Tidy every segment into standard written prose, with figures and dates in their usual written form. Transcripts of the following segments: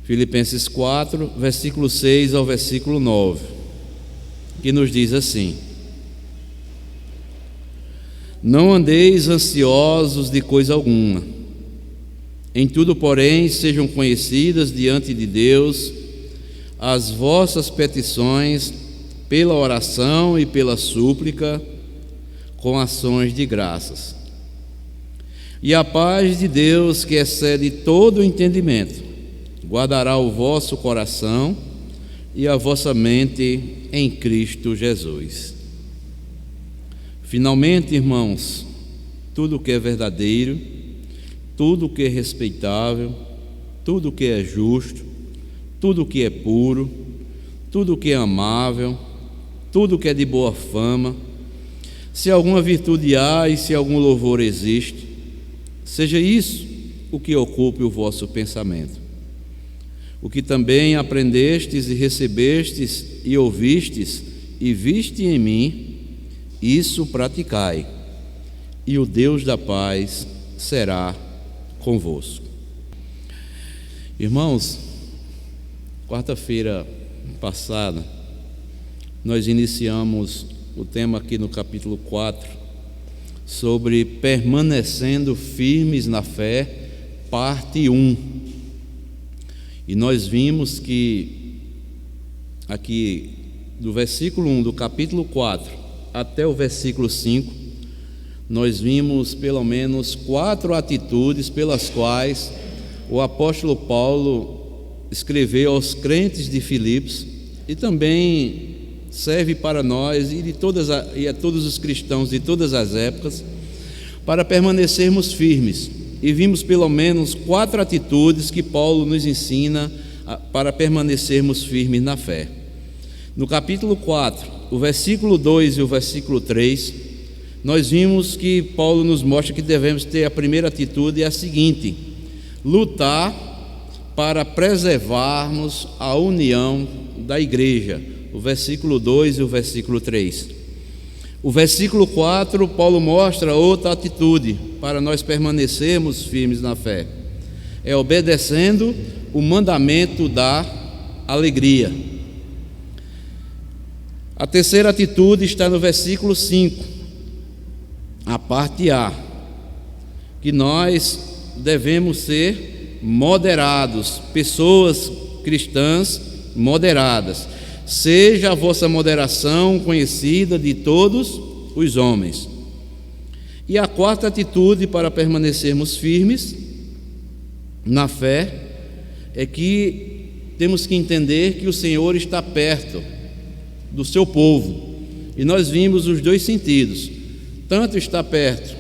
Filipenses 4, versículo 6 ao versículo 9, que nos diz assim: Não andeis ansiosos de coisa alguma, em tudo, porém, sejam conhecidas diante de Deus as vossas petições pela oração e pela súplica, com ações de graças. E a paz de Deus, que excede todo o entendimento, guardará o vosso coração e a vossa mente em Cristo Jesus. Finalmente, irmãos, tudo que é verdadeiro, tudo que é respeitável, tudo que é justo, tudo que é puro, tudo que é amável, tudo que é de boa fama, se alguma virtude há e se algum louvor existe, seja isso o que ocupe o vosso pensamento. O que também aprendestes e recebestes e ouvistes e viste em mim, isso praticai, e o Deus da paz será convosco. Irmãos, quarta-feira passada, nós iniciamos o tema aqui no capítulo 4, sobre permanecendo firmes na fé, parte 1. E nós vimos que aqui do versículo 1 do capítulo 4 até o versículo 5, nós vimos pelo menos 4 atitudes pelas quais o apóstolo Paulo escreveu aos crentes de Filipos, e também serve para nós e a todos os cristãos de todas as épocas, para permanecermos firmes. E vimos pelo menos 4 atitudes que Paulo nos ensina para permanecermos firmes na fé. No capítulo 4, o versículo 2 e o versículo 3, nós vimos que Paulo nos mostra que devemos ter a primeira atitude, é a seguinte: lutar para preservarmos a união da igreja. O versículo 2 e o versículo 3. O versículo 4, Paulo mostra outra atitude para nós permanecermos firmes na fé: é obedecendo o mandamento da alegria. A terceira atitude está no versículo 5, a parte A, que nós devemos ser moderados, pessoas cristãs moderadas. Seja a vossa moderação conhecida de todos os homens. E a quarta atitude para permanecermos firmes na fé é que temos que entender que o Senhor está perto do seu povo. E nós vimos os dois sentidos: tanto está perto,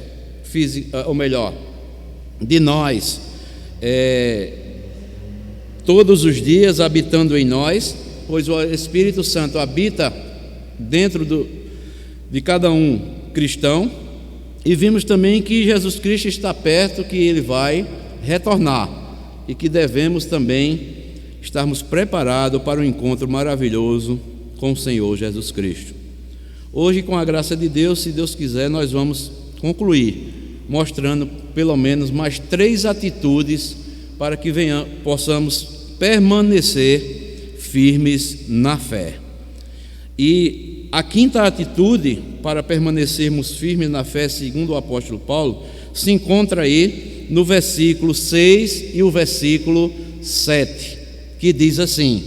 de nós, todos os dias habitando em nós, pois o Espírito Santo habita dentro de cada um cristão. E vimos também que Jesus Cristo está perto, que Ele vai retornar, e que devemos também estarmos preparados para um encontro maravilhoso com o Senhor Jesus Cristo. Hoje, com a graça de Deus, se Deus quiser, nós vamos concluir mostrando pelo menos mais 3 atitudes para que possamos permanecer firmes na fé. E a quinta atitude para permanecermos firmes na fé, segundo o apóstolo Paulo, se encontra aí no versículo 6 e o versículo 7, que diz assim: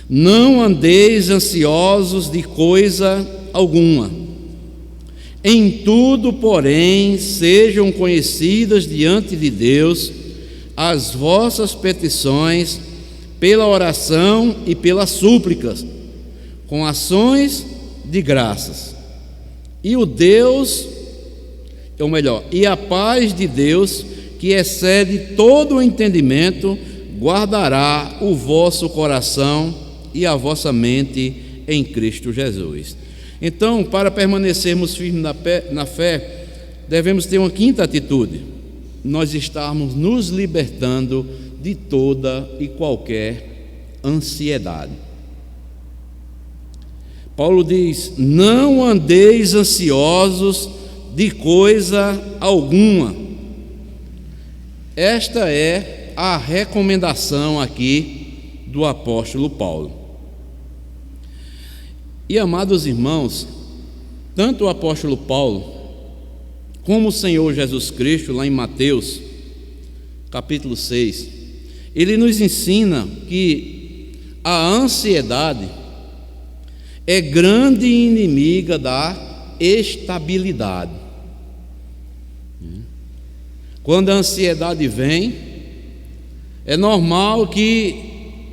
Não andeis ansiosos de coisa alguma, em tudo, porém, sejam conhecidas diante de Deus as vossas petições pela oração e pelas súplicas, com ações de graças. E e a paz de Deus, que excede todo o entendimento, guardará o vosso coração e a vossa mente em Cristo Jesus. Então, para permanecermos firmes na fé, devemos ter uma quinta atitude: nós estarmos nos libertando de toda e qualquer ansiedade. Paulo diz: não andeis ansiosos de coisa alguma. Esta é a recomendação aqui do apóstolo Paulo. E, amados irmãos, tanto o apóstolo Paulo como o Senhor Jesus Cristo, lá em Mateus, capítulo 6, ele nos ensina que a ansiedade é grande inimiga da estabilidade. Quando a ansiedade vem, é normal que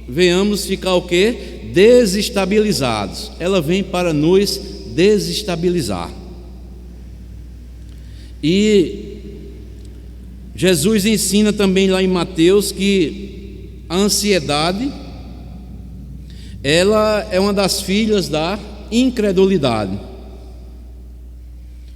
venhamos ficar o quê? Desestabilizados. Ela vem para nos desestabilizar. E Jesus ensina também lá em Mateus que a ansiedade, ela é uma das filhas da incredulidade.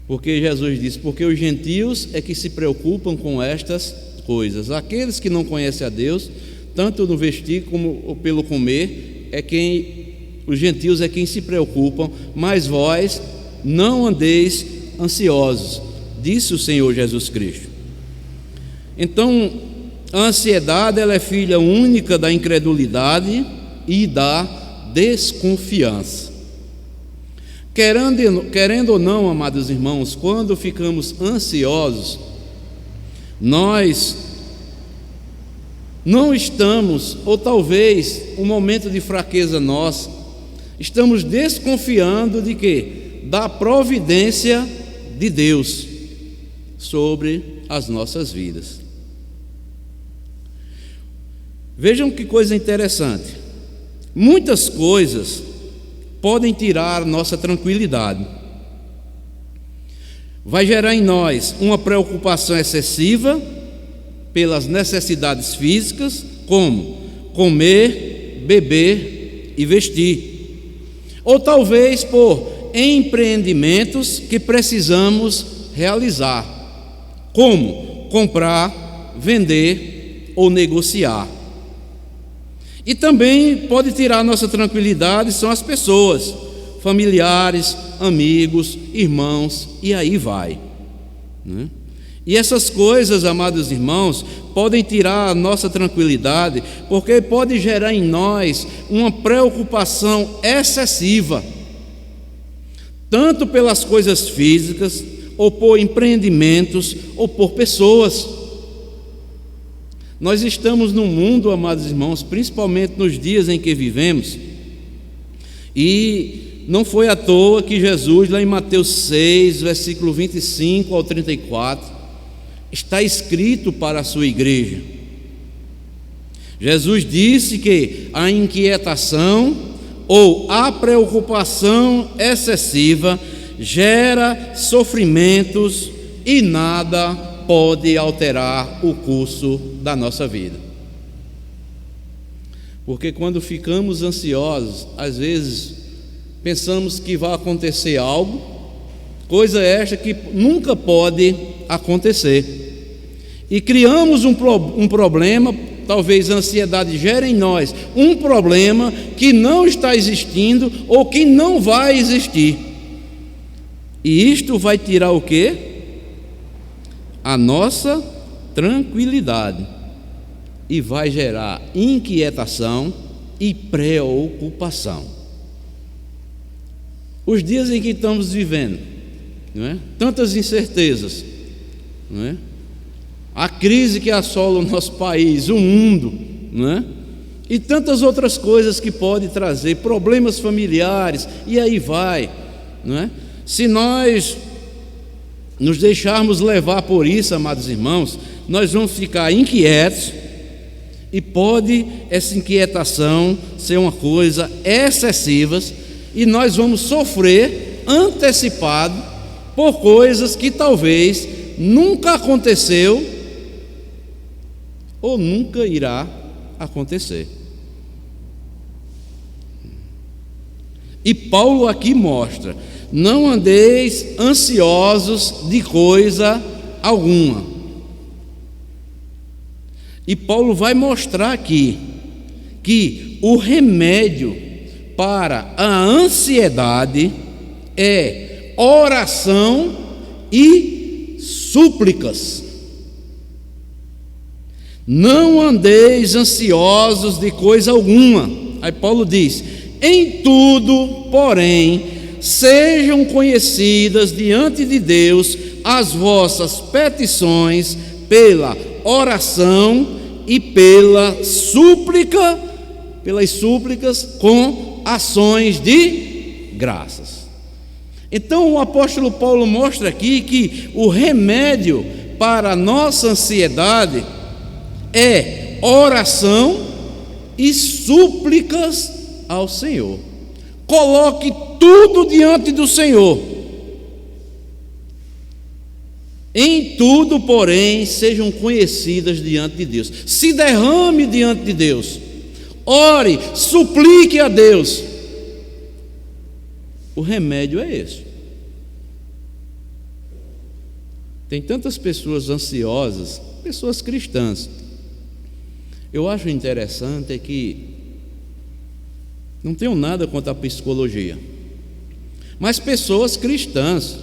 Porque Jesus disse: porque os gentios é que se preocupam com estas coisas. Aqueles que não conhecem a Deus, tanto no vestir como pelo comer, os gentios é quem se preocupam, mas vós não andeis ansiosos, disse o Senhor Jesus Cristo. Então, a ansiedade, ela é filha única da incredulidade e da desconfiança. Querendo ou não, amados irmãos, quando ficamos ansiosos, nós não estamos, ou talvez um momento de fraqueza nossa, estamos desconfiando de quê? Da providência de Deus sobre as nossas vidas. Vejam que coisa interessante. Muitas coisas podem tirar nossa tranquilidade. Vai gerar em nós uma preocupação excessiva pelas necessidades físicas, como comer, beber e vestir. Ou talvez por empreendimentos que precisamos realizar, como comprar, vender ou negociar. E também pode tirar nossa tranquilidade são as pessoas, familiares, amigos, irmãos, e aí vai, né? E essas coisas, amados irmãos, podem tirar a nossa tranquilidade, porque pode gerar em nós uma preocupação excessiva, tanto pelas coisas físicas, ou por empreendimentos, ou por pessoas. Nós estamos num mundo, amados irmãos, principalmente nos dias em que vivemos, e não foi à toa que Jesus, lá em Mateus 6, versículo 25 ao 34, está escrito para a sua igreja. Jesus disse que a inquietação ou a preocupação excessiva gera sofrimentos e nada pode alterar o curso da nossa vida. Porque quando ficamos ansiosos, às vezes pensamos que vai acontecer algo, coisa esta que nunca pode acontecer, e criamos um problema. Talvez a ansiedade gere em nós um problema que não está existindo ou que não vai existir, e isto vai tirar o quê? A nossa tranquilidade, e vai gerar inquietação e preocupação. Os dias em que estamos vivendo, não é? Tantas incertezas, não é? A crise que assola o nosso país, o mundo, não é? E tantas outras coisas que pode trazer, problemas familiares, e aí vai, não é? Se nós nos deixarmos levar por isso, amados irmãos, nós vamos ficar inquietos, e pode essa inquietação ser uma coisa excessiva, e nós vamos sofrer antecipado por coisas que talvez nunca aconteceu ou nunca irá acontecer. E Paulo aqui mostra: não andeis ansiosos de coisa alguma. E Paulo vai mostrar aqui que o remédio para a ansiedade é oração e súplicas. Não andeis ansiosos de coisa alguma. Aí Paulo diz: em tudo, porém, sejam conhecidas diante de Deus as vossas petições pela oração e pelas súplicas com ações de graças. Então o apóstolo Paulo mostra aqui que o remédio para a nossa ansiedade é oração e súplicas ao Senhor. Coloque tudo diante do Senhor. Em tudo, porém, sejam conhecidas diante de Deus. Se derrame diante de Deus. Ore, suplique a Deus. O remédio é esse. Tem tantas pessoas ansiosas, pessoas cristãs. Eu acho interessante que não tenho nada contra a psicologia, mas pessoas cristãs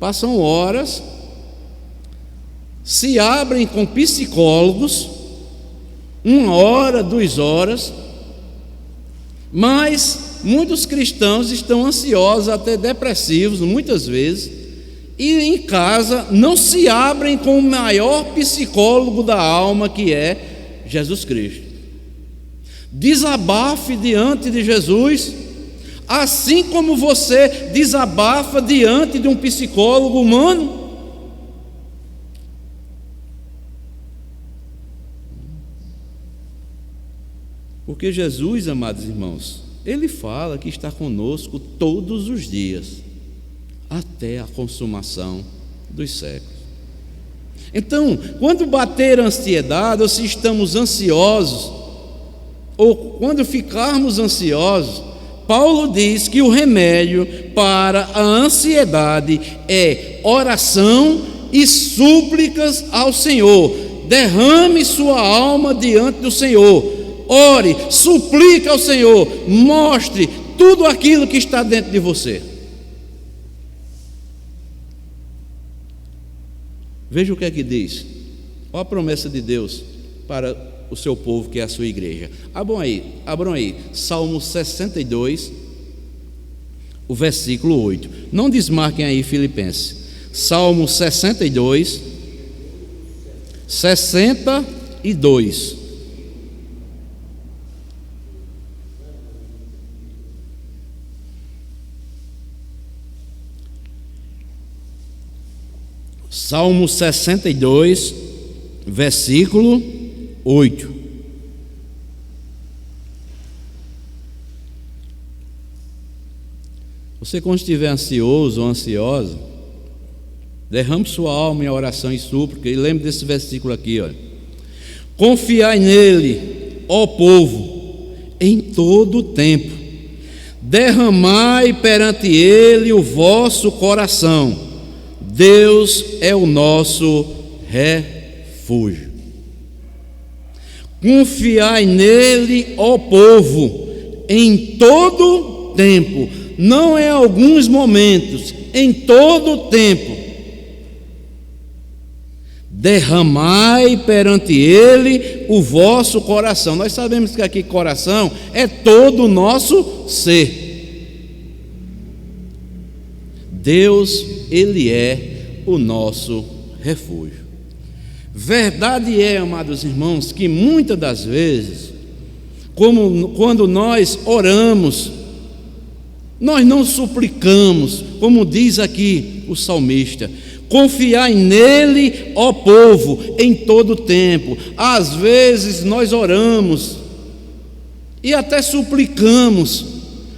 passam horas, se abrem com psicólogos, 1 hora, 2 horas, mas muitos cristãos estão ansiosos, até depressivos, muitas vezes, e em casa não se abrem com o maior psicólogo da alma, que é Jesus Cristo. Desabafe diante de Jesus, assim como você desabafa diante de um psicólogo humano. Porque Jesus, amados irmãos, Ele fala que está conosco todos os dias, até a consumação dos séculos. Então, quando bater a ansiedade, ou se estamos ansiosos, ou quando ficarmos ansiosos, Paulo diz que o remédio para a ansiedade é oração e súplicas ao Senhor. Derrame sua alma diante do Senhor. Ore, suplique ao Senhor, mostre tudo aquilo que está dentro de você. Veja o que é que diz. Olha a promessa de Deus para o seu povo, que é a sua igreja. Abram aí, Salmo 62, o versículo 8. Não desmarquem aí, Filipenses. Salmo 62, 62. Salmo 62, versículo 8. Você, quando estiver ansioso ou ansiosa, derrame sua alma em oração e súplica, e lembre desse versículo aqui, olha. Confiai nele, ó povo, em todo o tempo, derramai perante ele o vosso coração. Deus é o nosso refúgio. Confiai nele, ó povo, em todo tempo, não em alguns momentos, em todo tempo. Derramai perante ele o vosso coração. Nós sabemos que aqui coração é todo o nosso ser. Deus, Ele é o nosso refúgio. Verdade é, amados irmãos, que muitas das vezes, quando nós oramos, nós não suplicamos, como diz aqui o salmista: confiai nele, ó povo, em todo tempo. Às vezes nós oramos e até suplicamos,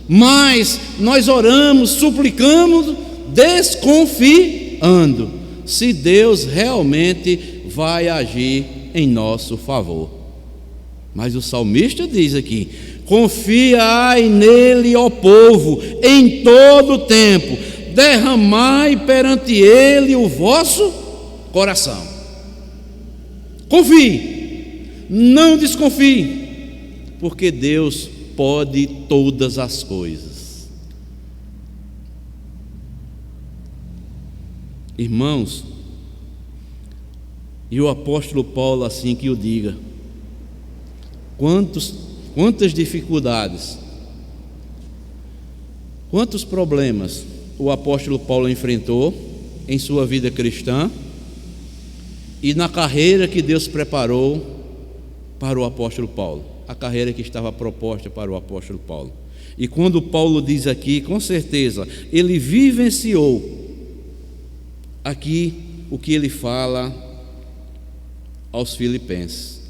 mas nós oramos, suplicamos, desconfiando se Deus realmente vai agir em nosso favor. Mas o salmista diz aqui: confiai nele, ó povo, em todo tempo, derramai perante ele o vosso coração. Confie, não desconfie, porque Deus pode todas as coisas. Irmãos, E o apóstolo Paulo assim que o diga. Quantas dificuldades, quantos problemas o apóstolo Paulo enfrentou em sua vida cristã e na carreira que Deus preparou para o apóstolo Paulo, a carreira que estava proposta para o apóstolo Paulo. E quando Paulo diz aqui, com certeza, ele vivenciou aqui o que ele fala aos filipenses: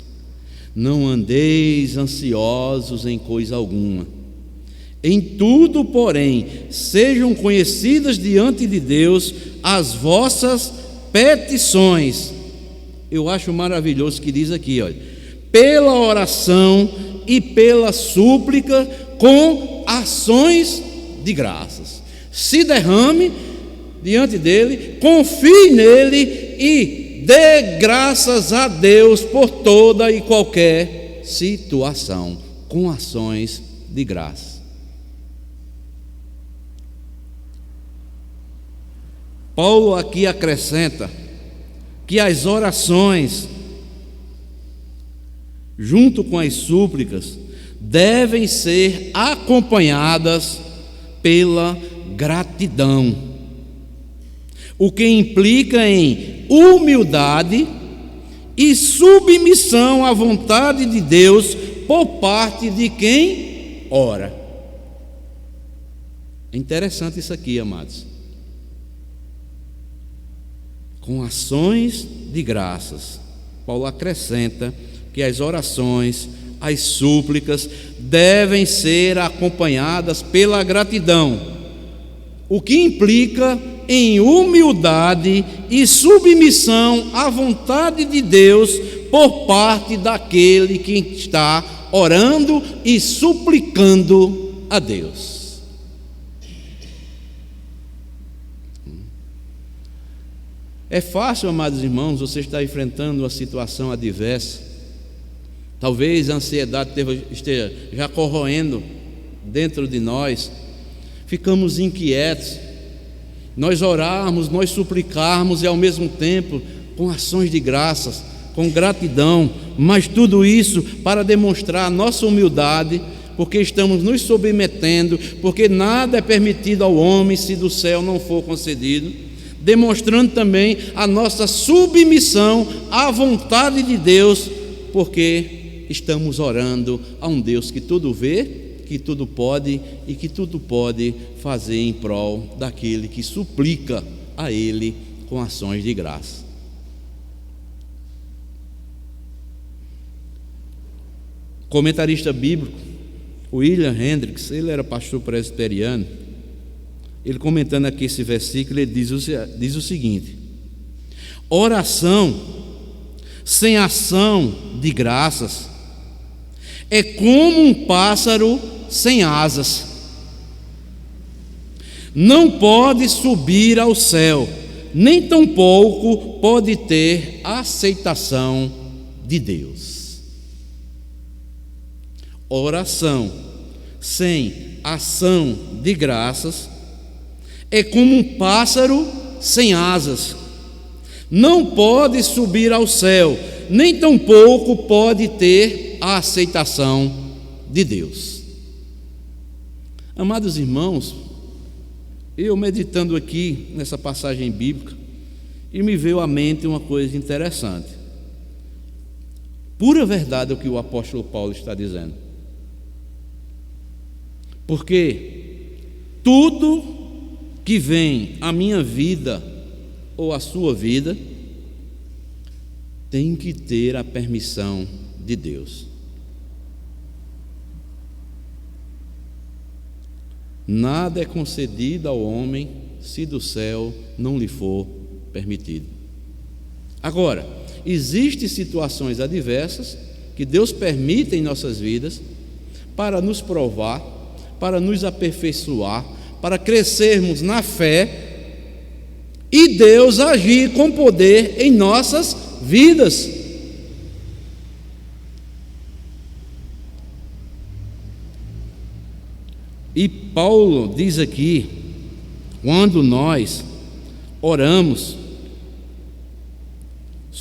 não andeis ansiosos em coisa alguma, em tudo, porém, sejam conhecidas diante de Deus as vossas petições. Eu acho maravilhoso que diz aqui, olha, pela oração e pela súplica com ações de graças. Se derrame diante dele, confie nele e dê graças a Deus por toda e qualquer situação, com ações de graça. Paulo aqui acrescenta que as orações, junto com as súplicas, devem ser acompanhadas pela gratidão, o que implica em humildade e submissão à vontade de Deus por parte de quem ora. É interessante isso aqui, amados. Com ações de graças, Paulo acrescenta que as orações, as súplicas devem ser acompanhadas pela gratidão, o que implica em humildade e submissão à vontade de Deus por parte daquele que está orando e suplicando a Deus. É fácil, amados irmãos, você estar enfrentando uma situação adversa. Talvez a ansiedade esteja já corroendo dentro de nós. Ficamos inquietos. Nós orarmos, nós suplicarmos e ao mesmo tempo com ações de graças, com gratidão, mas tudo isso para demonstrar a nossa humildade, porque estamos nos submetendo, porque nada é permitido ao homem se do céu não for concedido. Demonstrando também a nossa submissão à vontade de Deus, porque estamos orando a um Deus que tudo vê, que tudo pode e que tudo pode fazer em prol daquele que suplica a Ele com ações de graça. Comentarista bíblico William Hendricks, ele era pastor presbiteriano. Ele comentando aqui esse versículo, ele diz o seguinte: oração sem ação de graças é como um pássaro sem asas. Não pode subir ao céu, nem tampouco pode ter aceitação de Deus. Oração sem ação de graças é como um pássaro sem asas. Não pode subir ao céu, nem tampouco pode ter a aceitação de Deus. Amados irmãos, eu meditando aqui nessa passagem bíblica, e me veio à mente uma coisa interessante. Pura verdade o que o apóstolo Paulo está dizendo. Porque tudo que vem à minha vida ou à sua vida tem que ter a permissão de Deus. Nada é concedido ao homem se do céu não lhe for permitido. Agora, existem situações adversas que Deus permite em nossas vidas para nos provar, para nos aperfeiçoar, para crescermos na fé e Deus agir com poder em nossas vidas. E Paulo diz aqui, quando nós oramos,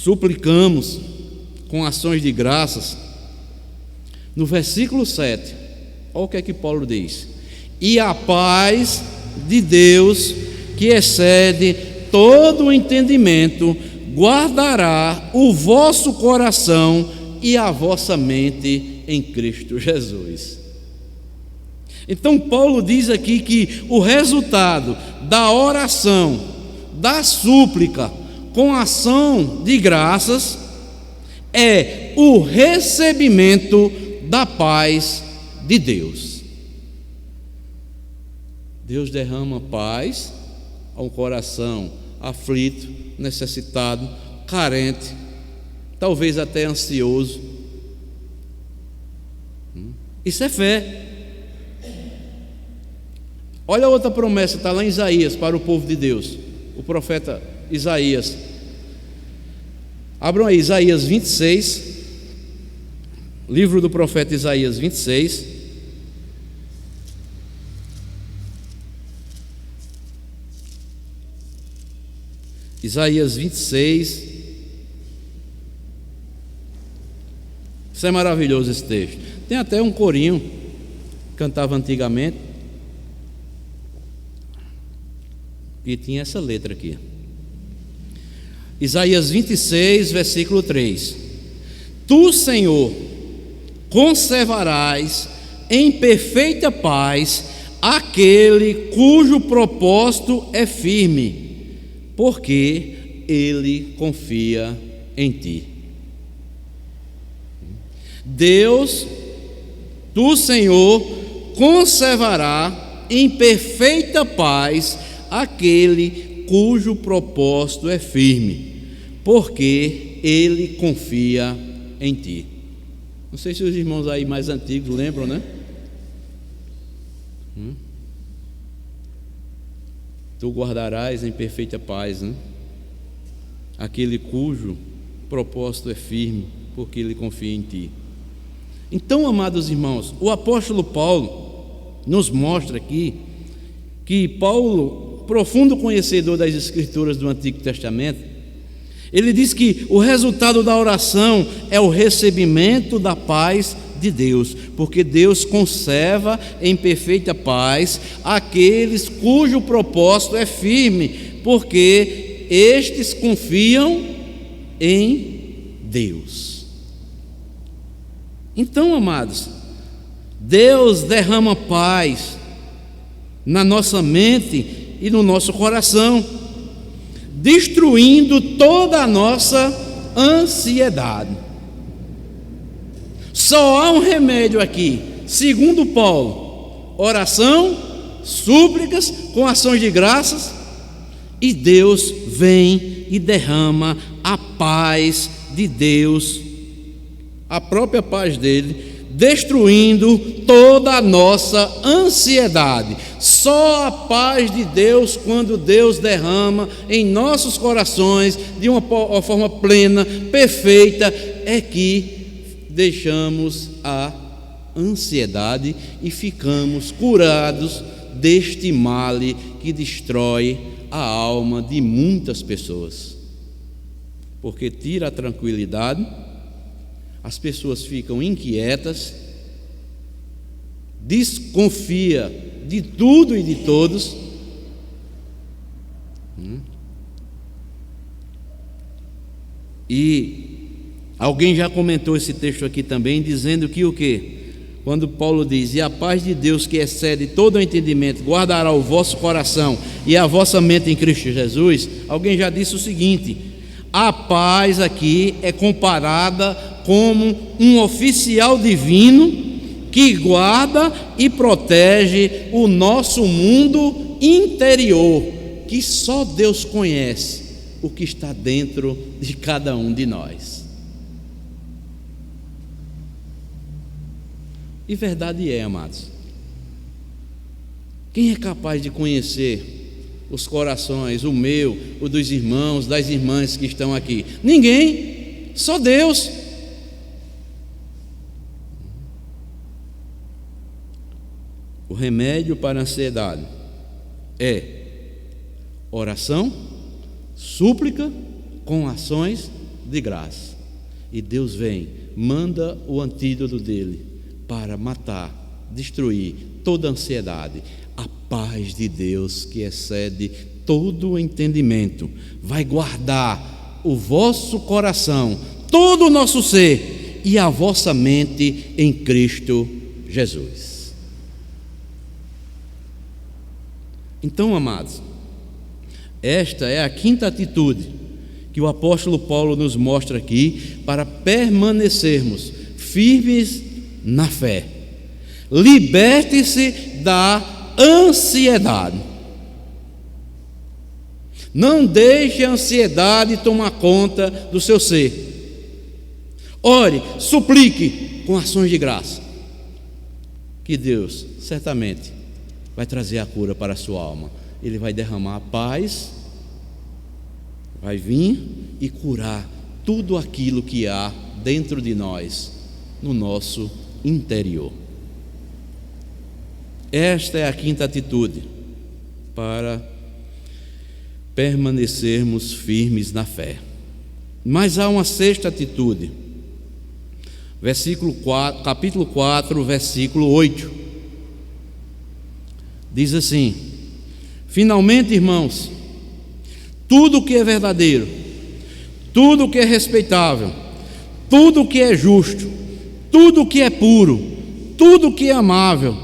suplicamos com ações de graças, no versículo 7, olha o que é que Paulo diz: e a paz de Deus, que excede todo o entendimento, guardará o vosso coração e a vossa mente em Cristo Jesus. Então Paulo diz aqui que o resultado da oração, da súplica com ação de graças, é o recebimento da paz de Deus. Deus derrama paz a um coração aflito, necessitado, carente, talvez até ansioso. Isso é fé. Olha a outra promessa, está lá em Isaías, para o povo de Deus, o profeta Isaías. Abram aí Isaías 26, livro do profeta Isaías 26. Isaías 26. Isso é maravilhoso esse texto. Tem até um corinho que cantava antigamente e tinha essa letra aqui. Isaías 26, versículo 3: Tu, Senhor, conservarás em perfeita paz aquele cujo propósito é firme, porque ele confia em ti. Deus, tu, Senhor, conservará em perfeita paz aquele cujo propósito é firme, porque ele confia em ti. Não sei se os irmãos aí mais antigos lembram, né? Tu guardarás em perfeita paz, né? Aquele cujo propósito é firme, porque ele confia em ti. Então, amados irmãos, o apóstolo Paulo nos mostra aqui que Paulo, profundo conhecedor das Escrituras do Antigo Testamento, ele diz que o resultado da oração é o recebimento da paz de Deus, porque Deus conserva em perfeita paz aqueles cujo propósito é firme, porque estes confiam em Deus. Então, amados, Deus derrama paz na nossa mente e no nosso coração, destruindo toda a nossa ansiedade. Só há um remédio aqui, segundo Paulo: oração, súplicas com ações de graças, e Deus vem e derrama a paz de Deus, a própria paz dele, destruindo toda a nossa ansiedade. Só a paz de Deus, quando Deus derrama em nossos corações de uma forma plena, perfeita, é que deixamos a ansiedade e ficamos curados deste mal que destrói a alma de muitas pessoas, porque tira a tranquilidade, as pessoas ficam inquietas, desconfia de tudo e de todos, e alguém já comentou esse texto aqui também, dizendo que o quê? Quando Paulo diz: e a paz de Deus, que excede todo o entendimento, guardará o vosso coração e a vossa mente em Cristo Jesus. Alguém já disse o seguinte: a paz aqui é comparada como um oficial divino que guarda e protege o nosso mundo interior, que só Deus conhece o que está dentro de cada um de nós. E verdade é, amados, quem é capaz de conhecer os corações, o meu, o dos irmãos, das irmãs que estão aqui? Ninguém, só Deus. O remédio para a ansiedade é oração, súplica com ações de graça. E Deus vem, manda o antídoto dele para matar, destruir toda a ansiedade. A paz de Deus, que excede todo o entendimento, vai guardar o vosso coração, todo o nosso ser e a vossa mente em Cristo Jesus. Então, amados, esta é a quinta atitude que o apóstolo Paulo nos mostra aqui para permanecermos firmes na fé. Liberte-se da ansiedade. Não deixe a ansiedade tomar conta do seu ser. Ore, suplique com ações de graça, que Deus certamente vai trazer a cura para a sua alma. Ele vai derramar a paz, vai vir e curar tudo aquilo que há dentro de nós, no nosso interior. Esta é a quinta atitude para permanecermos firmes na fé. Mas há uma sexta atitude. Capítulo 4, versículo 8. Diz assim: finalmente, irmãos, tudo que é verdadeiro, tudo que é respeitável, tudo que é justo, tudo que é puro, tudo que é amável,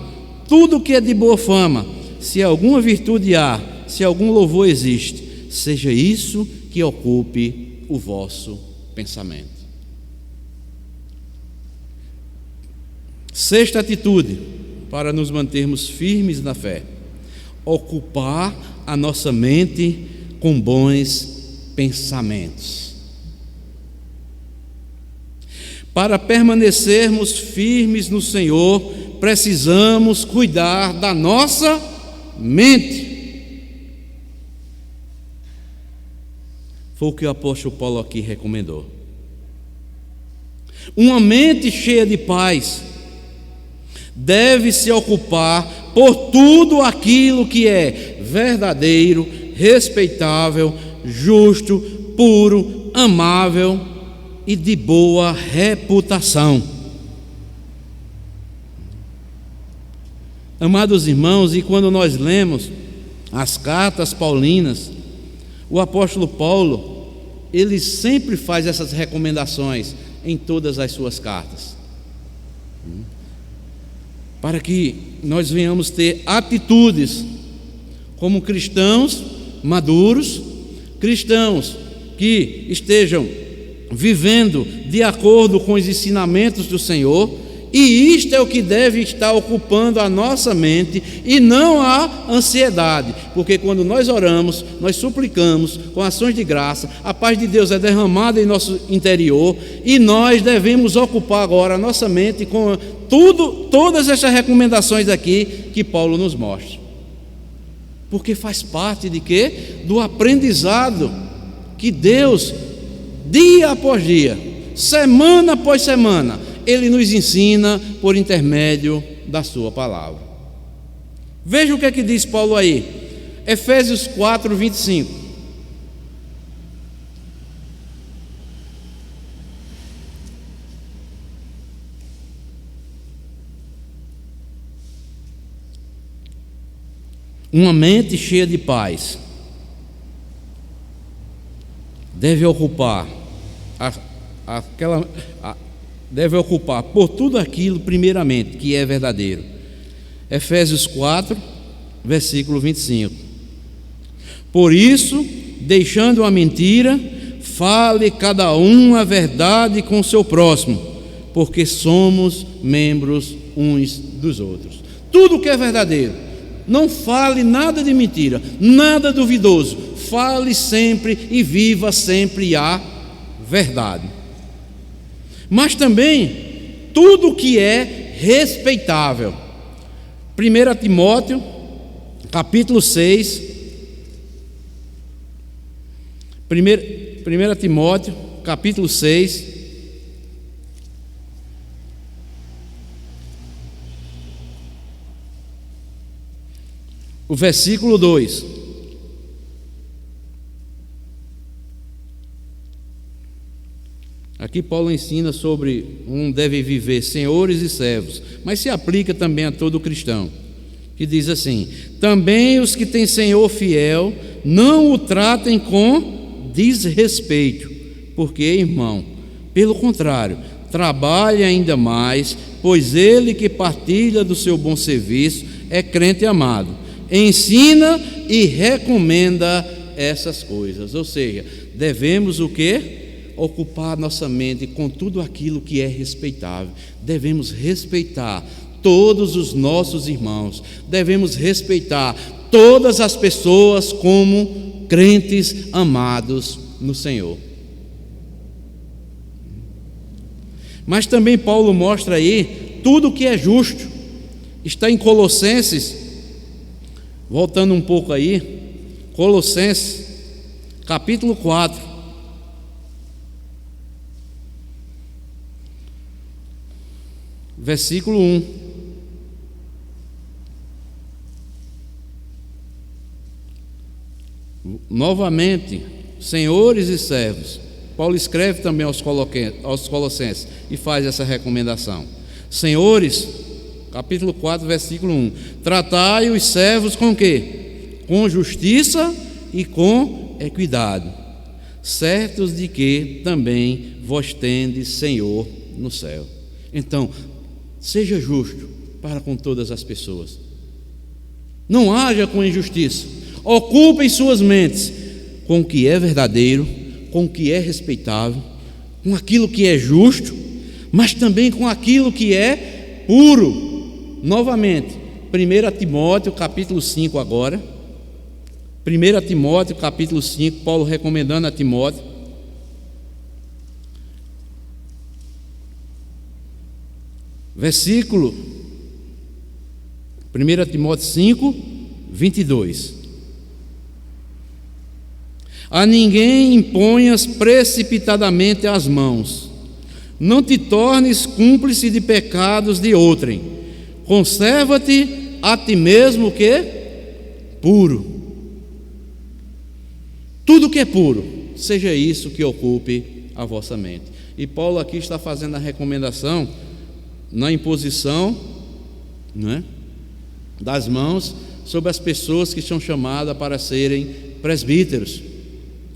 tudo que é de boa fama, se alguma virtude há, se algum louvor existe, seja isso que ocupe o vosso pensamento. Sexta atitude para nos mantermos firmes na fé: ocupar a nossa mente com bons pensamentos. Para permanecermos firmes no Senhor, precisamos cuidar da nossa mente. Foi o que o apóstolo Paulo aqui recomendou. Uma mente cheia de paz deve se ocupar por tudo aquilo que é verdadeiro, respeitável, justo, puro, amável e de boa reputação. Amados irmãos, e quando nós lemos as cartas paulinas, o apóstolo Paulo, ele sempre faz essas recomendações em todas as suas cartas, para que nós venhamos ter atitudes como cristãos maduros, cristãos que estejam vivendo de acordo com os ensinamentos do Senhor. E isto é o que deve estar ocupando a nossa mente e não a ansiedade, porque quando nós oramos, nós suplicamos com ações de graça, a paz de Deus é derramada em nosso interior e nós devemos ocupar agora a nossa mente com todas essas recomendações aqui que Paulo nos mostra, porque faz parte de quê? Do aprendizado que Deus, dia após dia, semana após semana, Ele nos ensina por intermédio da sua palavra. Veja o que é que diz Paulo aí, Efésios 4, 25. Uma mente cheia de paz deve ocupar por tudo aquilo, primeiramente, que é verdadeiro. Efésios 4, versículo 25. Por isso, deixando a mentira, fale cada um a verdade com o seu próximo, porque somos membros uns dos outros. Tudo que é verdadeiro, não fale nada de mentira, nada duvidoso, fale sempre e viva sempre a verdade. Mas também tudo que é respeitável. 1 Timóteo, capítulo 6. 1 Timóteo, capítulo 6. O versículo 2. Aqui Paulo ensina sobre um deve viver senhores e servos, mas se aplica também a todo cristão, que diz assim: também os que têm senhor fiel, não o tratem com desrespeito, porque, irmão, pelo contrário, trabalhe ainda mais, pois ele que partilha do seu bom serviço é crente amado, ensina e recomenda essas coisas. Ou seja, devemos o quê? Ocupar nossa mente com tudo aquilo que é respeitável. Devemos respeitar todos os nossos irmãos, devemos respeitar todas as pessoas como crentes amados no Senhor. Mas também Paulo mostra aí tudo o que é justo. Está em Colossenses, voltando um pouco aí, Colossenses, capítulo 4. Versículo 1. Novamente, senhores e servos. Paulo escreve também aos Colossenses e faz essa recomendação. Senhores, capítulo 4, versículo 1. Tratai os servos com quê? Com justiça e com equidade, certos de que também vos tendes Senhor no céu. Então, seja justo para com todas as pessoas. Não haja com injustiça. Ocupem suas mentes com o que é verdadeiro, com o que é respeitável, com aquilo que é justo, mas também com aquilo que é puro. Novamente, 1 Timóteo capítulo 5 agora. 1 Timóteo capítulo 5, Paulo recomendando a Timóteo. Versículo 1 Timóteo 5, 22. A ninguém imponhas precipitadamente as mãos, não te tornes cúmplice de pecados de outrem, conserva-te a ti mesmo o que? Puro. Tudo que é puro, seja isso que ocupe a vossa mente. E Paulo aqui está fazendo a recomendação na imposição, né, das mãos sobre as pessoas que são chamadas para serem presbíteros.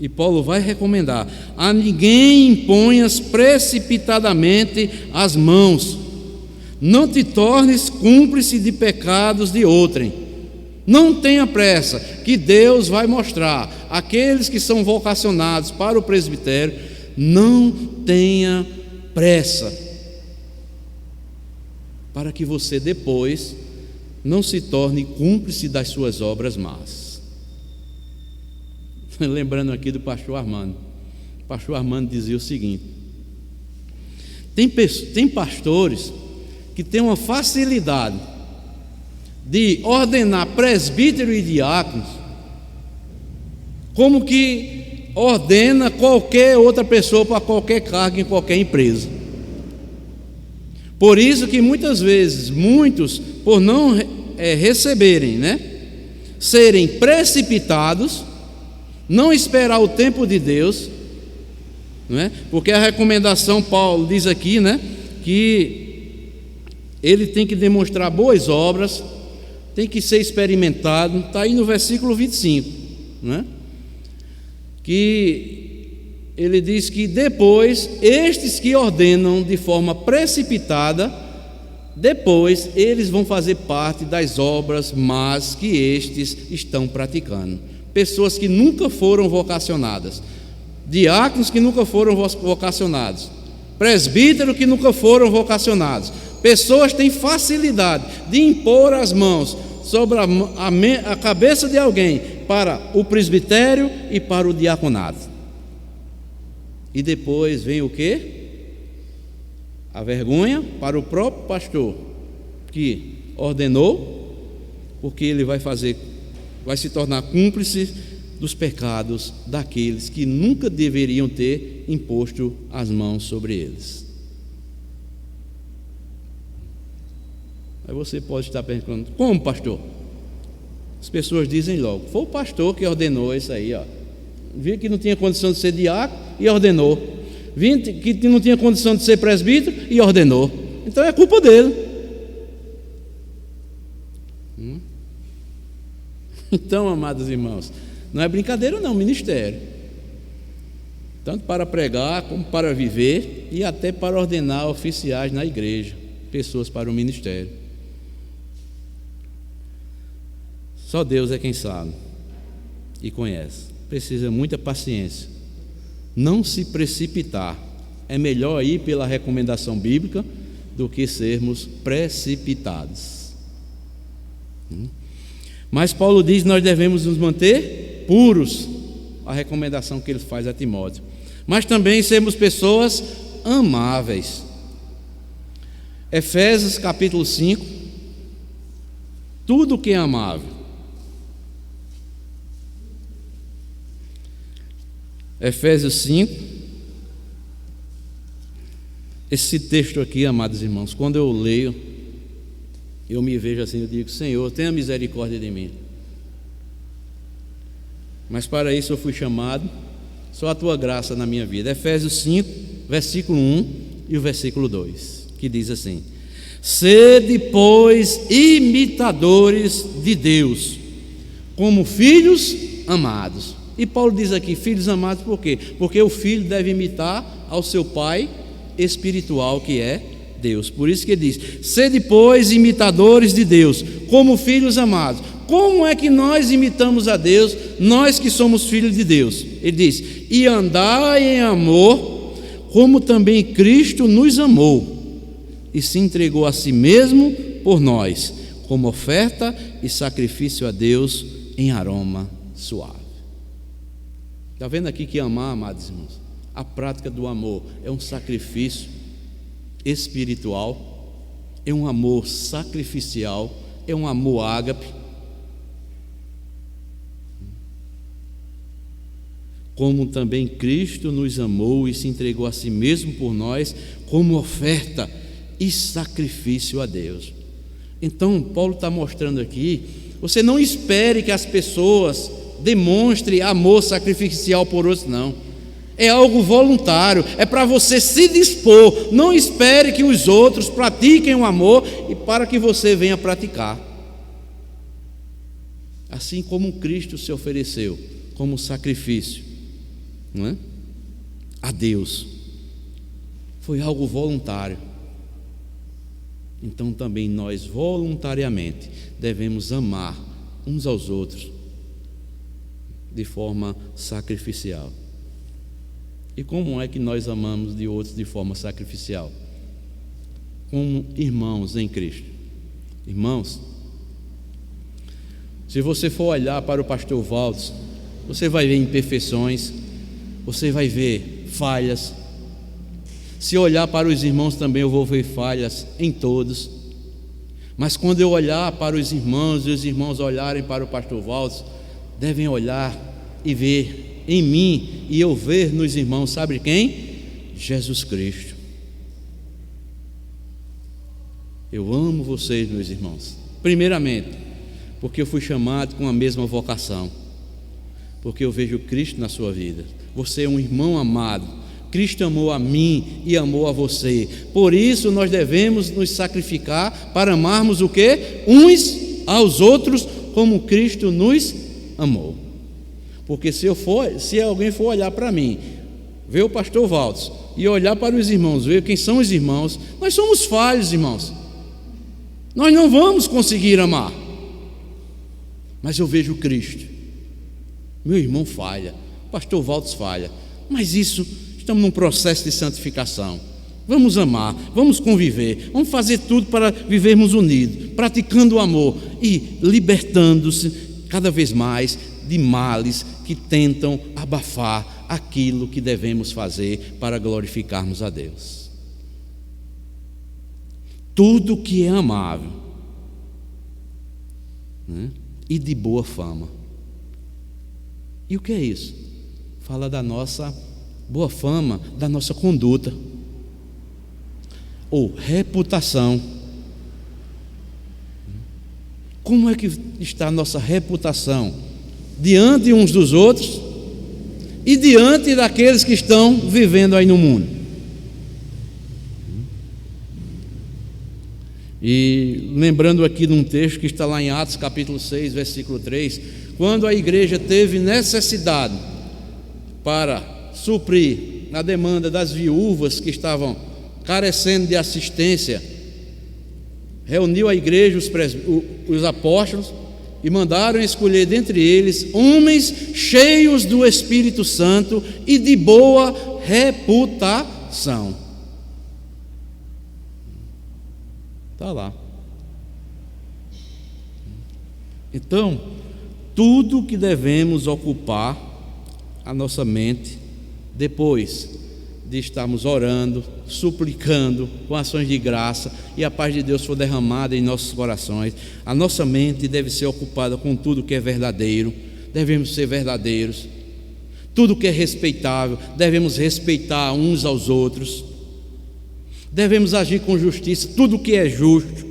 E Paulo vai recomendar: a ninguém imponhas precipitadamente as mãos, não te tornes cúmplice de pecados de outrem. Não tenha pressa, que Deus vai mostrar. Aqueles que são vocacionados para o presbitério, não tenha pressa, para que você depois não se torne cúmplice das suas obras más. Lembrando aqui do pastor Armando. O pastor Armando dizia o seguinte: tem pastores que têm uma facilidade de ordenar presbítero e diáconos como que ordena qualquer outra pessoa para qualquer cargo em qualquer empresa. Por isso que muitas vezes, muitos, por não receberem, serem precipitados, não esperar o tempo de Deus, porque a recomendação, Paulo diz aqui, que ele tem que demonstrar boas obras, tem que ser experimentado. Está aí no versículo 25, que ele diz que depois, estes que ordenam de forma precipitada, depois eles vão fazer parte das obras más que estes estão praticando. Pessoas que nunca foram vocacionadas, diáconos que nunca foram vocacionados, presbíteros que nunca foram vocacionados. Pessoas têm facilidade de impor as mãos sobre a cabeça de alguém para o presbitério e para o diaconado. E depois vem o quê? A vergonha para o próprio pastor que ordenou, porque ele vai se tornar cúmplice dos pecados daqueles que nunca deveriam ter imposto as mãos sobre eles. Aí você pode estar perguntando: como, pastor? As pessoas dizem logo: foi o pastor que ordenou isso aí, Viu que não tinha condição de ser diácono e ordenou. que não tinha condição de ser presbítero e ordenou. Então é culpa dele. Então, amados irmãos, não é brincadeira não, ministério. Tanto para pregar, como para viver e até para ordenar oficiais na igreja, pessoas para o ministério. Só Deus é quem sabe e conhece. Precisa muita paciência. Não se precipitar. É melhor ir pela recomendação bíblica do que sermos precipitados. Mas Paulo diz que nós devemos nos manter puros, a recomendação que ele faz a Timóteo, mas também sermos pessoas amáveis. Efésios capítulo 5, tudo que é amável. Efésios 5, esse texto aqui, amados irmãos, quando eu leio, eu me vejo assim, eu digo: Senhor, tenha misericórdia de mim. Mas para isso eu fui chamado, só a tua graça na minha vida. Efésios 5, versículo 1 e o versículo 2, que diz assim: sede, pois, imitadores de Deus, como filhos amados. E Paulo diz aqui, filhos amados, por quê? Porque o filho deve imitar ao seu pai espiritual, que é Deus. Por isso que ele diz: sede, pois, imitadores de Deus, como filhos amados. Como é que nós imitamos a Deus, nós que somos filhos de Deus? Ele diz: e andai em amor, como também Cristo nos amou e se entregou a si mesmo por nós, como oferta e sacrifício a Deus em aroma suave. Está vendo aqui que amar, amados irmãos, a prática do amor é um sacrifício espiritual, é um amor sacrificial, é um amor ágape. Como também Cristo nos amou e se entregou a si mesmo por nós, como oferta e sacrifício a Deus. Então Paulo está mostrando aqui, você não espere que as pessoas demonstrem amor sacrificial por outros, não. É algo voluntário, é para você se dispor. Não espere que os outros pratiquem o amor e para que você venha praticar. Assim como Cristo se ofereceu como sacrifício, não é? A Deus, foi algo voluntário. Então também nós voluntariamente devemos amar uns aos outros de forma sacrificial. E como é que nós amamos de outros de forma sacrificial? Como irmãos em Cristo. Irmãos, se você for olhar para o pastor Valdes, você vai ver imperfeições, você vai ver falhas. Se olhar para os irmãos também, eu vou ver falhas em todos. Mas quando eu olhar para os irmãos e os irmãos olharem para o pastor Valdes, devem olhar e ver em mim e eu ver nos irmãos, sabe quem? Jesus Cristo. Eu amo vocês, meus irmãos, primeiramente porque eu fui chamado com a mesma vocação, porque eu vejo Cristo na sua vida. Você é um irmão amado, Cristo amou a mim e amou a você. Por isso nós devemos nos sacrificar para amarmos o quê? Uns aos outros como Cristo nos amou. Porque se alguém for olhar para mim, ver o pastor Valdes e olhar para os irmãos, ver quem são os irmãos, nós somos falhos, irmãos. Nós não vamos conseguir amar. Mas eu vejo Cristo. Meu irmão falha, o pastor Valdes falha, mas isso, estamos num processo de santificação. Vamos amar, vamos conviver, vamos fazer tudo para vivermos unidos, praticando o amor e libertando-se cada vez mais de males que tentam abafar aquilo que devemos fazer para glorificarmos a Deus. Tudo que é amável, né? E de boa fama. E o que é isso? Fala da nossa boa fama, da nossa conduta ou reputação. Como é que está a nossa reputação diante uns dos outros e diante daqueles que estão vivendo aí no mundo. E lembrando aqui de um texto que está lá em Atos capítulo 6, versículo 3, quando a igreja teve necessidade para suprir a demanda das viúvas que estavam carecendo de assistência, reuniu a igreja, os apóstolos, e mandaram escolher dentre eles homens cheios do Espírito Santo e de boa reputação. Está lá. Então, tudo que devemos ocupar a nossa mente depois de estarmos orando, suplicando, com ações de graça, e a paz de Deus for derramada em nossos corações, a nossa mente deve ser ocupada com tudo que é verdadeiro. Devemos ser verdadeiros. Tudo que é respeitável, devemos respeitar uns aos outros. Devemos agir com justiça. Tudo que é justo,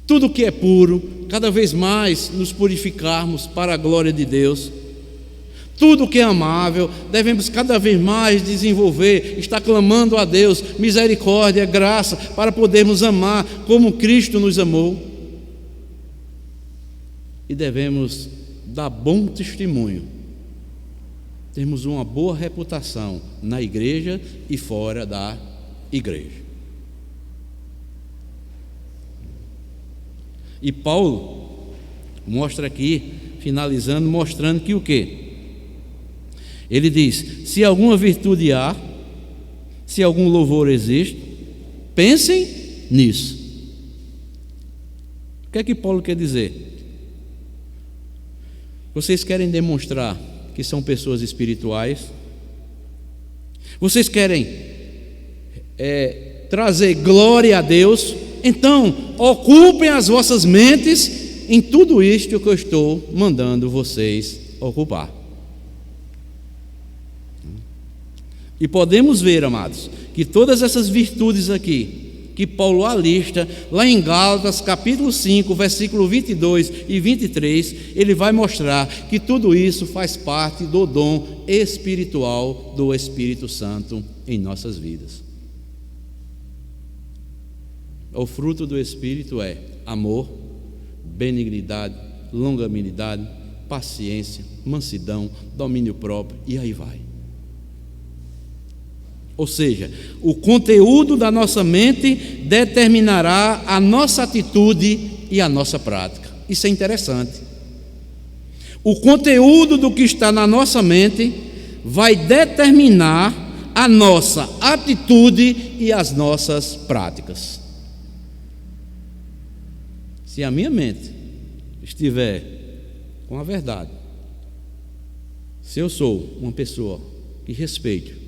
tudo que é puro, cada vez mais nos purificarmos para a glória de Deus. Tudo que é amável, devemos cada vez mais desenvolver, estar clamando a Deus misericórdia, graça, para podermos amar como Cristo nos amou. E devemos dar bom testemunho, termos uma boa reputação na igreja e fora da igreja. E Paulo mostra aqui, finalizando, mostrando que o quê? Ele diz: se alguma virtude há, se algum louvor existe, pensem nisso. O que é que Paulo quer dizer? Vocês querem demonstrar que são pessoas espirituais? Vocês querem trazer glória a Deus? Então, ocupem as vossas mentes em tudo isto que eu estou mandando vocês ocupar. E podemos ver, amados, que todas essas virtudes aqui, que Paulo alista, lá em Gálatas capítulo 5, versículo 22 e 23, ele vai mostrar que tudo isso faz parte do dom espiritual do Espírito Santo em nossas vidas. O fruto do Espírito é amor, benignidade, longanimidade, paciência, mansidão, domínio próprio, e aí vai. Ou seja, o conteúdo da nossa mente determinará a nossa atitude e a nossa prática. Isso é interessante. O conteúdo do que está na nossa mente vai determinar a nossa atitude e as nossas práticas. Se a minha mente estiver com a verdade, se eu sou uma pessoa que respeito,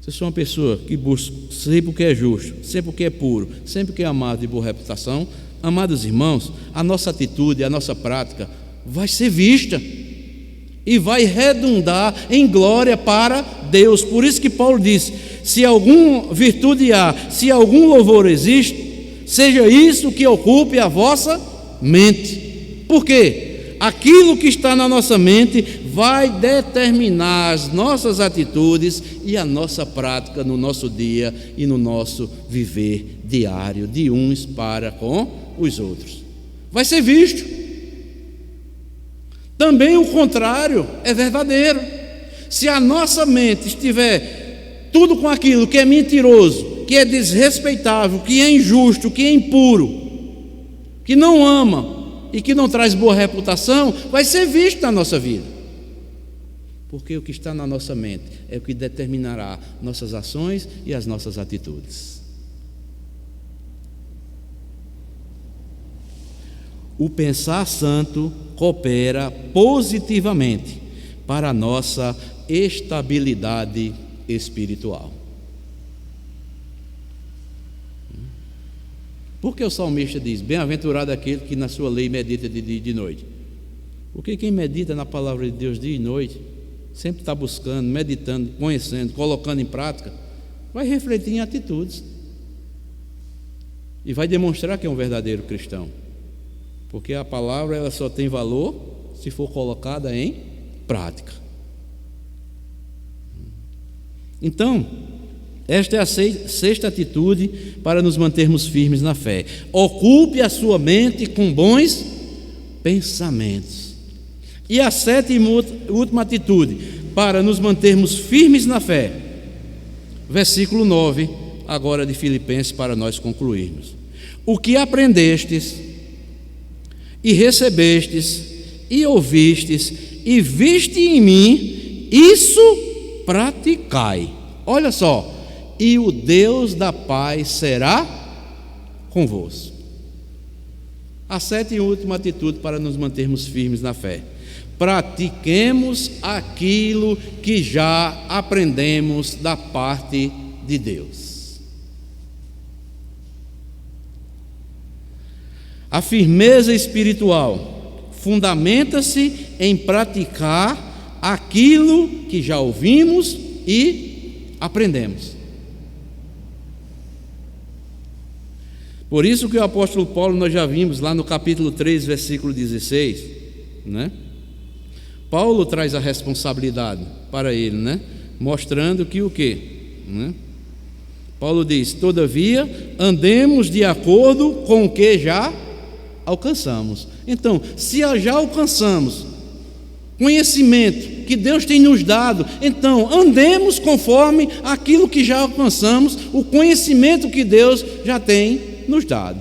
se eu sou uma pessoa que busca sempre o que é justo, sempre o que é puro, sempre o que é amado de boa reputação, amados irmãos, a nossa atitude, a nossa prática vai ser vista e vai redundar em glória para Deus. Por isso que Paulo diz: se alguma virtude há, se algum louvor existe, seja isso que ocupe a vossa mente. Por quê? Aquilo que está na nossa mente vai determinar as nossas atitudes e a nossa prática no nosso dia e no nosso viver diário, de uns para com os outros. Vai ser visto. Também o contrário é verdadeiro. Se a nossa mente estiver tudo com aquilo que é mentiroso, que é desrespeitável, que é injusto, que é impuro, que não ama e que não traz boa reputação, vai ser visto na nossa vida. Porque o que está na nossa mente é o que determinará nossas ações e as nossas atitudes. O pensar santo coopera positivamente para a nossa estabilidade espiritual. Porque o salmista diz: bem-aventurado aquele que na sua lei medita de dia e de noite. Porque quem medita na palavra de Deus dia e noite, sempre está buscando, meditando, conhecendo, colocando em prática, vai refletir em atitudes e vai demonstrar que é um verdadeiro cristão, porque a palavra ela só tem valor se for colocada em prática. Então, esta é a sexta atitude para nos mantermos firmes na fé. Ocupe a sua mente com bons pensamentos. E a sétima e última atitude para nos mantermos firmes na fé. Versículo 9, agora de Filipenses, para nós concluirmos. O que aprendestes e recebestes e ouvistes e viste em mim, isso praticai. Olha só. E o Deus da paz será convosco. A sétima e última atitude para nos mantermos firmes na fé. Pratiquemos aquilo que já aprendemos da parte de Deus. A firmeza espiritual fundamenta-se em praticar aquilo que já ouvimos e aprendemos. Por isso que o apóstolo Paulo, nós já vimos lá no capítulo 3, versículo 16, né? Paulo traz a responsabilidade para ele, né? Mostrando que o quê? Né? Paulo diz: todavia, andemos de acordo com o que já alcançamos. Então, se já alcançamos conhecimento que Deus tem nos dado, então andemos conforme aquilo que já alcançamos, o conhecimento que Deus já tem nos dado.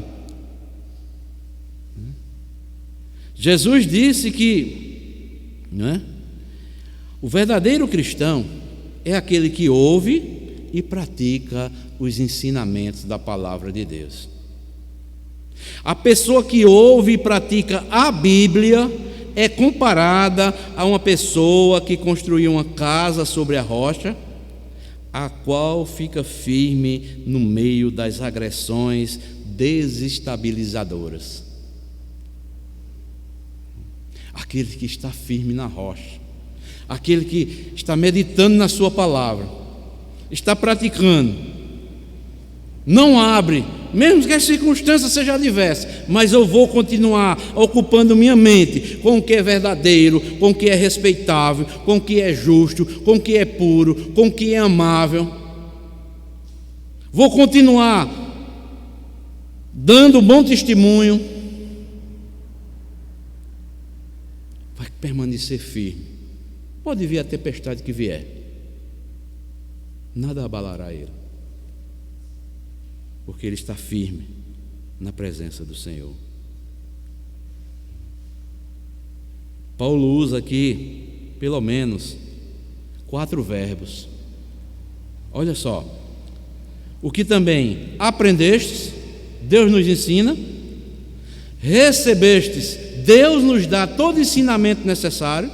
Jesus disse que, o verdadeiro cristão é aquele que ouve e pratica os ensinamentos da palavra de Deus. A pessoa que ouve e pratica a Bíblia é comparada a uma pessoa que construiu uma casa sobre a rocha, a qual fica firme no meio das agressões desestabilizadoras. Aquele que está firme na rocha, aquele que está meditando na sua palavra, está praticando, não abre, mesmo que as circunstâncias sejam adversas, mas eu vou continuar ocupando minha mente com o que é verdadeiro, com o que é respeitável, com o que é justo, com o que é puro, com o que é amável. Vou continuar dando bom testemunho. Vai permanecer firme. Pode vir a tempestade que vier, nada abalará ele, porque ele está firme na presença do Senhor. Paulo usa aqui pelo menos 4 verbos. Olha só: o que também aprendestes, Deus nos ensina; recebestes, Deus nos dá todo o ensinamento necessário;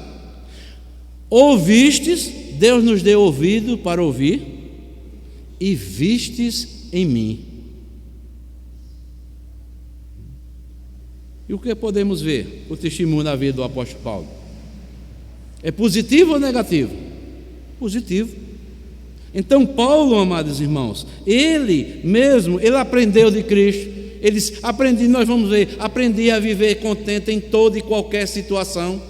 ouvistes, Deus nos deu ouvido para ouvir; e vistes em mim. E o que podemos ver? O testemunho da vida do apóstolo Paulo é positivo ou negativo? Positivo. Então Paulo, amados irmãos, ele aprendeu de Cristo. Ele disse: aprendi a viver contente em toda e qualquer situação.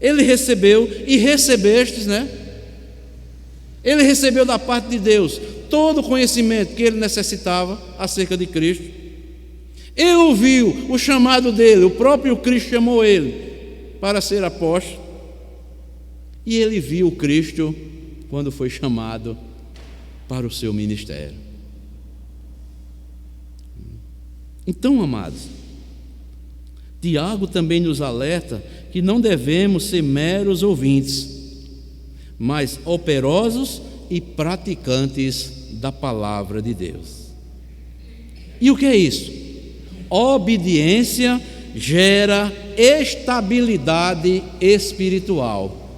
Ele recebeu, e recebestes, ele recebeu da parte de Deus todo o conhecimento que ele necessitava acerca de Cristo. Ele ouviu o chamado dele, o próprio Cristo chamou ele para ser apóstolo, e ele viu Cristo quando foi chamado para o seu ministério. Então, amados, Tiago também nos alerta que não devemos ser meros ouvintes, mas operosos e praticantes da palavra de Deus. E o que é isso? Obediência gera estabilidade espiritual.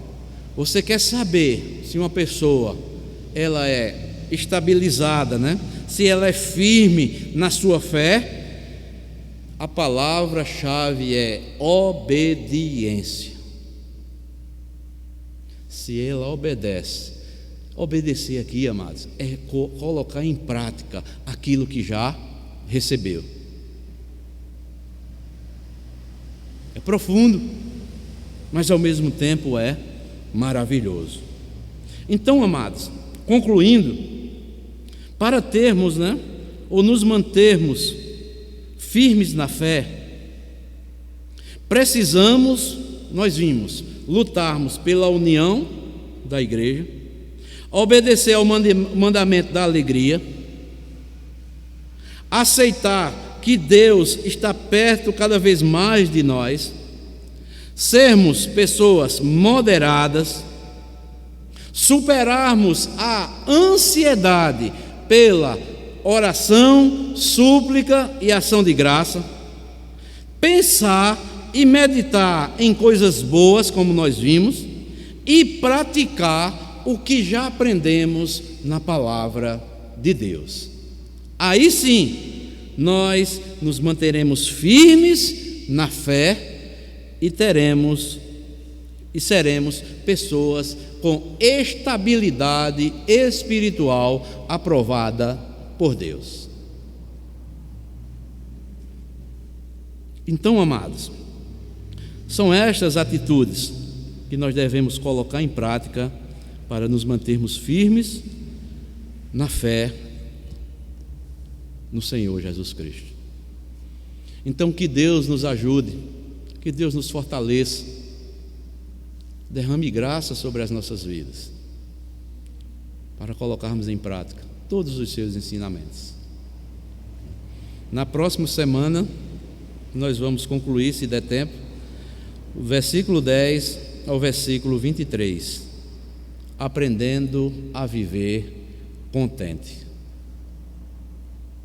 Você quer saber se uma pessoa ela é estabilizada, se ela é firme na sua fé? A palavra-chave é obediência. Se ela obedece, obedecer aqui, amados, é colocar em prática aquilo que já recebeu. É profundo, mas ao mesmo tempo é maravilhoso. Então, amados, Concluindo, para termos, ou nos mantermos firmes na fé, precisamos, nós vimos, lutarmos pela união da igreja, obedecer ao mandamento da alegria, aceitar que Deus está perto cada vez mais de nós, sermos pessoas moderadas, superarmos a ansiedade pela oração, súplica e ação de graça, pensar e meditar em coisas boas, como nós vimos, e praticar o que já aprendemos na palavra de Deus. Aí sim, nós nos manteremos firmes na fé e seremos pessoas com estabilidade espiritual aprovada por Deus. Então, amados, são estas atitudes que nós devemos colocar em prática para nos mantermos firmes na fé no Senhor Jesus Cristo. Então, que Deus nos ajude, que Deus nos fortaleça, derrame graça sobre as nossas vidas, para colocarmos em prática todos os seus ensinamentos. Na próxima semana, nós vamos concluir, se der tempo, o versículo 10 ao versículo 23, aprendendo a viver contente.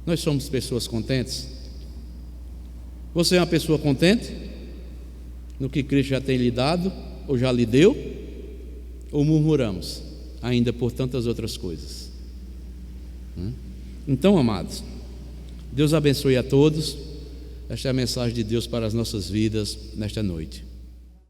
Nós somos pessoas contentes? Você é uma pessoa contente no que Cristo já tem lhe dado, ou já lhe deu, ou murmuramos ainda por tantas outras coisas? Então, amados, Deus abençoe a todos. Esta é a mensagem de Deus para as nossas vidas nesta noite.